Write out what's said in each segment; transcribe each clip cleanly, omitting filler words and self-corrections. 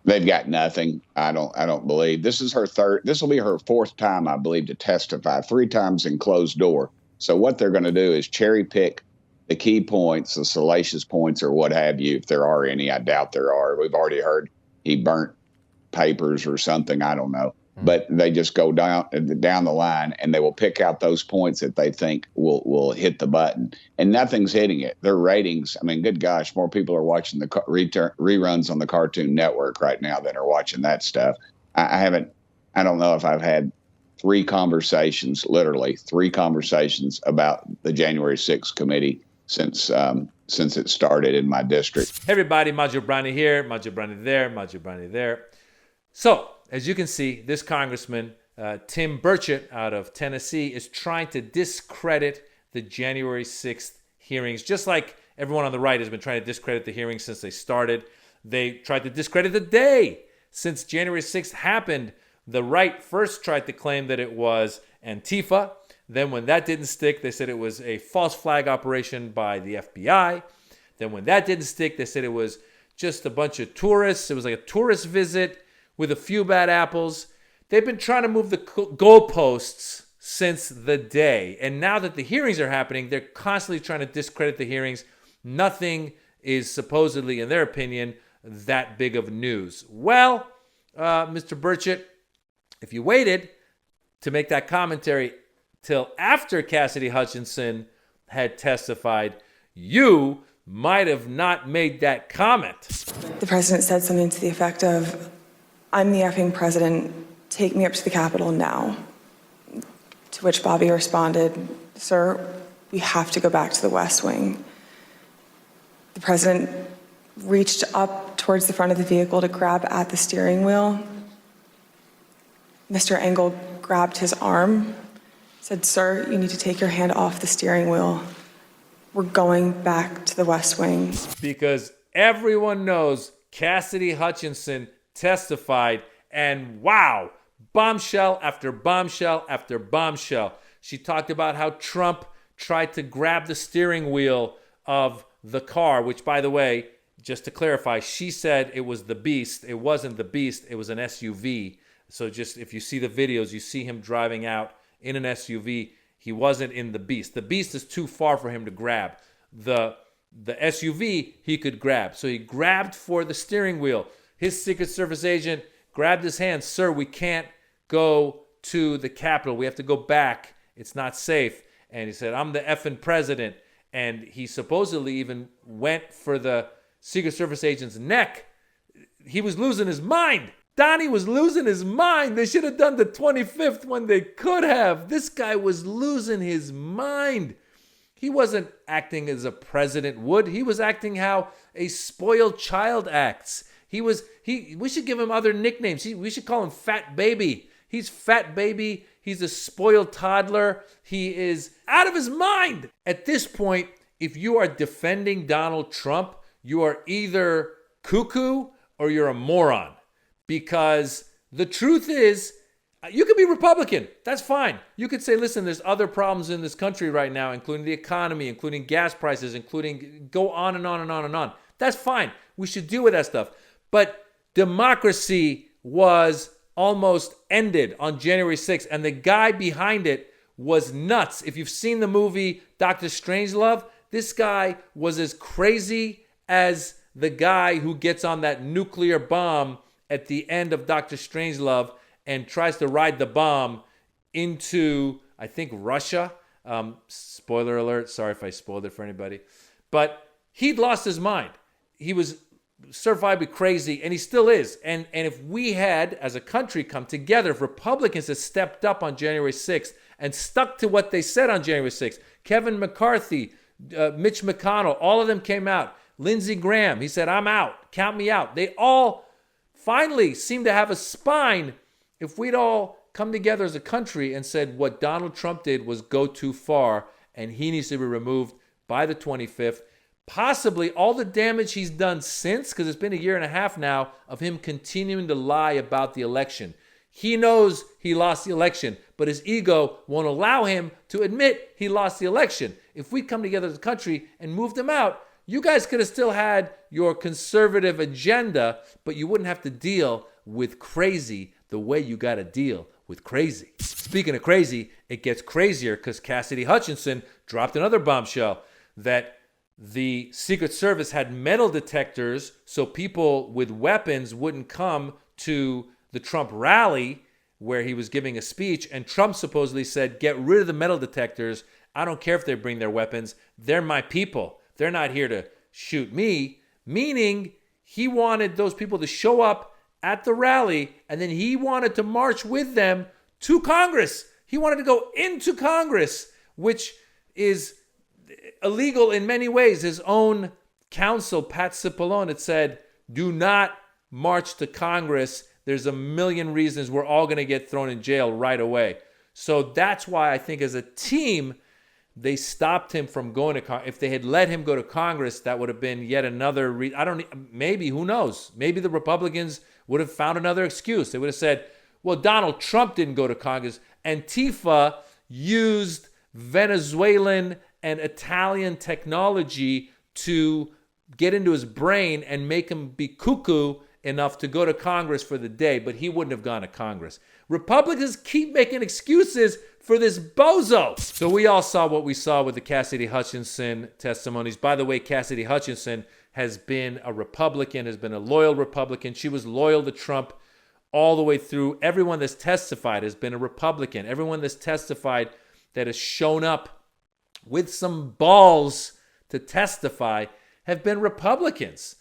They've got nothing. I don't believe this is her third. This will be her fourth time, I believe, to testify. 3 times in closed door. So what they're going to do is cherry pick the key points, the salacious points, or what have you, if there are any. I doubt there are. We've already heard he burnt papers or something. I don't know. But they just go down the line, and they will pick out those points that they think will hit the button, and nothing's hitting it. Their ratings, I mean, good gosh, more people are watching the reruns on the Cartoon Network right now than are watching that stuff. I don't know if I've had literally three conversations about the January 6th committee since it started in my district. Hey everybody, Maz Jobrani here, Maz Jobrani there, Maz Jobrani there. So, as you can see, this congressman, Tim Burchett out of Tennessee, is trying to discredit the January 6th hearings, just like everyone on the right has been trying to discredit the hearings since they started. They tried to discredit the day since January 6th happened. The right first tried to claim that it was Antifa. Then when that didn't stick, they said it was a false flag operation by the FBI. Then when that didn't stick, they said it was just a bunch of tourists. It was like a tourist visit with a few bad apples. They've been trying to move the goalposts since the day. And now that the hearings are happening, they're constantly trying to discredit the hearings. Nothing is supposedly, in their opinion, that big of news. Well, Mr. Burchett, if you waited to make that commentary till after Cassidy Hutchinson had testified, you might have not made that comment. The president said something to the effect of, "I'm the effing president, take me up to the Capitol now." To which Bobby responded, "Sir, we have to go back to the West Wing." The president reached up towards the front of the vehicle to grab at the steering wheel. Mr. Engel grabbed his arm, said, "Sir, you need to take your hand off the steering wheel. We're going back to the West Wing." Because everyone knows Cassidy Hutchinson testified, and wow, bombshell after bombshell after bombshell. She talked about how Trump tried to grab the steering wheel of the car, which, by the way, just to clarify, she said it was the Beast. It wasn't the Beast, it was an SUV. So just if you see the videos, you see him driving out in an SUV. He wasn't in the Beast. The Beast is too far for him to grab. The SUV he could grab. So he grabbed for the steering wheel. His Secret Service agent grabbed his hand. "Sir, we can't go to the Capitol. We have to go back. It's not safe." And he said, "I'm the effing president." And he supposedly even went for the Secret Service agent's neck. He was losing his mind. Donnie was losing his mind. They should have done the 25th when they could have. This guy was losing his mind. He wasn't acting as a president would. He was acting how a spoiled child acts. We should give him other nicknames. We should call him Fat Baby. He's Fat Baby. He's a spoiled toddler. He is out of his mind. At this point, if you are defending Donald Trump, you are either cuckoo or you're a moron. Because the truth is, you could be Republican. That's fine. You could say, listen, there's other problems in this country right now, including the economy, including gas prices, including go on and on and on and on. That's fine. We should deal with that stuff. But democracy was almost ended on January 6th, and the guy behind it was nuts. If you've seen the movie Dr. Strangelove, this guy was as crazy as the guy who gets on that nuclear bomb at the end of Dr. Strangelove and tries to ride the bomb into, I think, Russia. Spoiler alert. Sorry if I spoiled it for anybody. But he'd lost his mind. He was certifiably crazy, and he still is. And if we had, as a country, come together, if Republicans had stepped up on January 6th and stuck to what they said on January 6th, Kevin McCarthy, Mitch McConnell, all of them came out. Lindsey Graham, he said, "I'm out. Count me out." They all finally seem to have a spine. If we'd all come together as a country and said what Donald Trump did was go too far and he needs to be removed by the 25th, possibly all the damage he's done since, because it's been a year and a half now of him continuing to lie about the election. He knows he lost the election, but his ego won't allow him to admit he lost the election. If we come together as a country and moved him out, You guys could have still had your conservative agenda, but you wouldn't have to deal with crazy the way you got to deal with crazy. Speaking of crazy, it gets crazier because Cassidy Hutchinson dropped another bombshell that the Secret Service had metal detectors so people with weapons wouldn't come to the Trump rally where he was giving a speech, and Trump supposedly said, get rid of the metal detectors. I don't care if they bring their weapons. They're my people. They're not here to shoot me, meaning he wanted those people to show up at the rally, and then he wanted to march with them to Congress. He wanted to go into Congress, which is illegal in many ways. His own counsel, Pat Cipollone, had said, do not march to Congress. There's a million reasons we're all going to get thrown in jail right away. So that's why I think as a team, they stopped him from going to Congress. If they had let him go to Congress, that would have been yet another maybe, who knows? Maybe the Republicans would have found another excuse. They would have said, well, Donald Trump didn't go to Congress. Antifa used Venezuelan and Italian technology to get into his brain and make him be cuckoo enough to go to Congress for the day, but he wouldn't have gone to Congress. Republicans keep making excuses for this bozo. So we all saw what we saw with the Cassidy Hutchinson testimonies. By the way, Cassidy Hutchinson has been a Republican, has been a loyal Republican. She was loyal to Trump all the way through. Everyone that's testified has been a Republican. Everyone that's testified that has shown up with some balls to testify have been Republicans.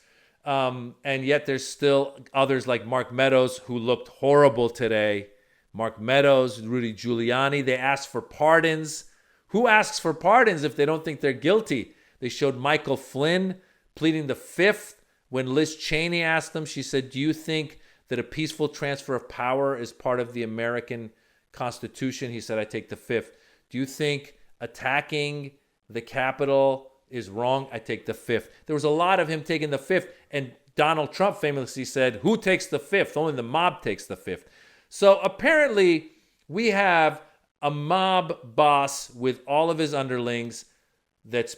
And yet there's still others like Mark Meadows who looked horrible today. Mark Meadows, Rudy Giuliani, they asked for pardons. Who asks for pardons if they don't think they're guilty? They showed Michael Flynn pleading the fifth. When Liz Cheney asked him, she said, do you think that a peaceful transfer of power is part of the American Constitution? He said, I take the fifth. Do you think attacking the Capitol is wrong? I take the fifth. There was a lot of him taking the fifth, and Donald Trump famously said, who takes the fifth? Only the mob takes the fifth. So apparently we have a mob boss with all of his underlings that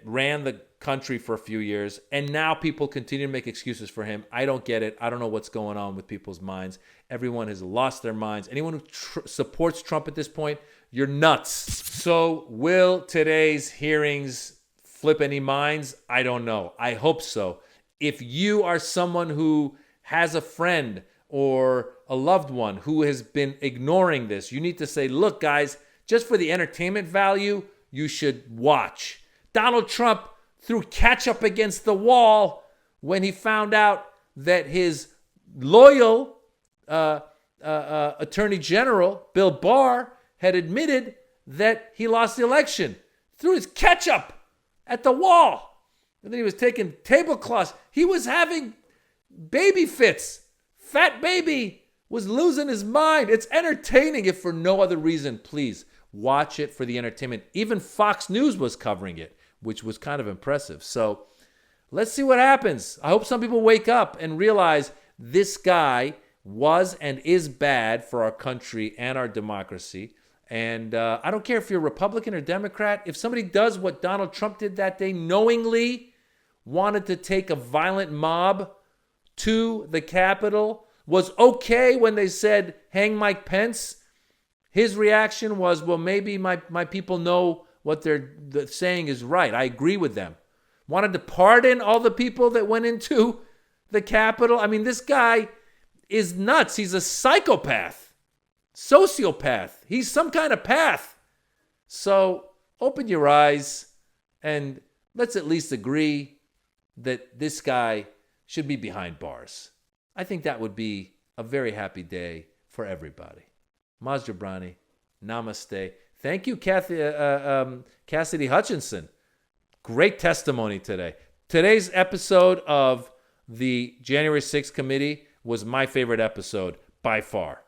ran the country for a few years, and now people continue to make excuses for him. I don't get it. I don't know what's going on with people's minds. Everyone has lost their minds. Anyone who supports Trump at this point, you're nuts. So will today's hearings flip any minds? I don't know. I hope so. If you are someone who has a friend or a loved one who has been ignoring this, you need to say, look, guys, just for the entertainment value, you should watch. Donald Trump threw ketchup against the wall when he found out that his loyal Attorney General, Bill Barr, had admitted that he lost the election. Threw his ketchup at the wall. And then he was taking tablecloths. He was having baby fits. Fat baby was losing his mind. It's entertaining if for no other reason. Please watch it for the entertainment. Even Fox News was covering it, which was kind of impressive. So let's see what happens. I hope some people wake up and realize this guy was and is bad for our country and our democracy. And I don't care if you're Republican or Democrat. If somebody does what Donald Trump did that day, knowingly wanted to take a violent mob to the Capitol, was okay when they said, hang Mike Pence. His reaction was, well, maybe my people know what they're saying is right. I agree with them. Wanted to pardon all the people that went into the Capitol. I mean, this guy is nuts. He's a psychopath, sociopath. He's some kind of path. So open your eyes and let's at least agree that this guy should be behind bars. I think that would be a very happy day for everybody. Maz Jobrani, namaste. Thank you, Cassidy Hutchinson. Great testimony today. Today's episode of the January 6th committee was my favorite episode by far.